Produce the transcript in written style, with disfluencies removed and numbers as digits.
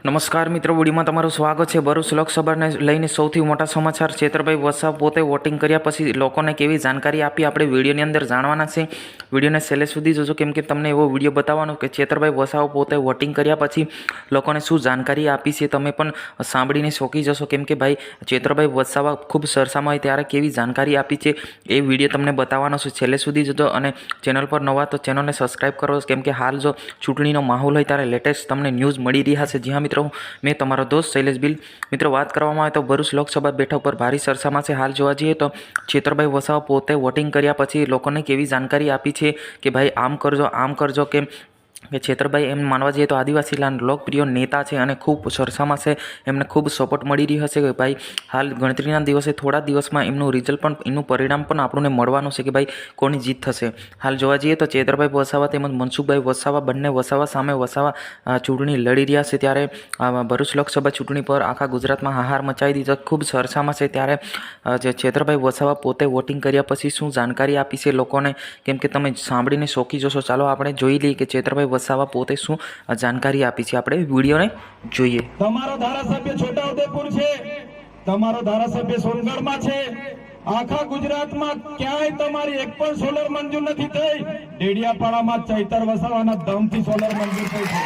નમસ્કાર મિત્રો, વિડીયોમાં તમારું સ્વાગત છે। ભરૂચ લોકસભાને લઈને સૌથી મોટા સમાચાર। ચેતરભાઈ વસાવા પોતે વોટિંગ કર્યા પછી લોકોને કેવી જાણકારી આપી આપણે વિડીયોની અંદર જાણવાના છે। વિડીયોને છેલ્લે સુધી જોજો, કેમ કે તમને એવો વિડીયો બતાવવાનો કે ચેતરભાઈ વસાવા પોતે વોટિંગ કર્યા પછી લોકોને શું જાણકારી આપી છે, તમે પણ સાંભળીને ચોંકી જશો। કેમ કે ભાઈ ચેતરભાઈ વસાવા ખૂબ સરસામાં હોય ત્યારે કેવી જાણકારી આપી છે એ વિડીયો તમને બતાવવાનો છે। છેલ્લે સુધી જોજો અને ચેનલ પર નવા તો ચેનલને સબસ્ક્રાઈબ કરો, કેમ કે હાલ જો ચૂંટણીનો માહોલ હોય ત્યારે લેટેસ્ટ તમને ન્યૂઝ મળી રહ્યા છે। જી હા મિત્રો, मैं तमारो दोस्त शैलेष बिल। मित्रों बात करवामां आवे तो भरूच लोकसभा बेठक पर भारी सरसामां छे। हाल जोवा जईए तो चेतरभाई वसावा पोते वोटिंग कर्या पछी लोकोने केवी जानकारी आपी छे कि भाई आम करजो के चेतरभाई एम मानवा जाइए तो आदिवासी लोकप्रिय नेता है और खूब सरसामां छे, एमने खूब सपोर्ट मळी रह्यो छे कि भाई हाल गणतरीना दिवसे थोड़ा दिवस में एमनुं रिजल्ट पण एनुं परिणाम पण आपणे मळवानुं छे कि भाई कोनी जीत थशे। हाल जोवा जईए तो चेतरभाई वसावा तेमज मनसुखभाई वसावा बंने वसावा सामे वसावा चूंटणी लड़ी रह्या छे, त्यारे भरूच लोकसभा चूंटणी पर आखा गुजरात में हाहार मचावी दीधो। खूब सरसामां छे त्यारे चेतरभाई वसावा पोते वोटिंग कर्या पछी शुं जानकारी आपी छे लोकोने, केम के तमे सांभळीने शोकी जशो। चालो आपणे जोई लईए कि चेतरभाई वसावा पोते शुं जानकारी आपी छे। आपणे विडियोने जोईए। तमारो धारासभ्य छोटाउदेपुर छे, तमारो धारासभ्य सोनगढ़मां छे। आखा गुजरात में क्यांय तमारी एक पण सोलर मंजूर नहीं थई। डेडियापाड़ा में चैतर वसावाना दमथी सोलर मंजूर थई छे।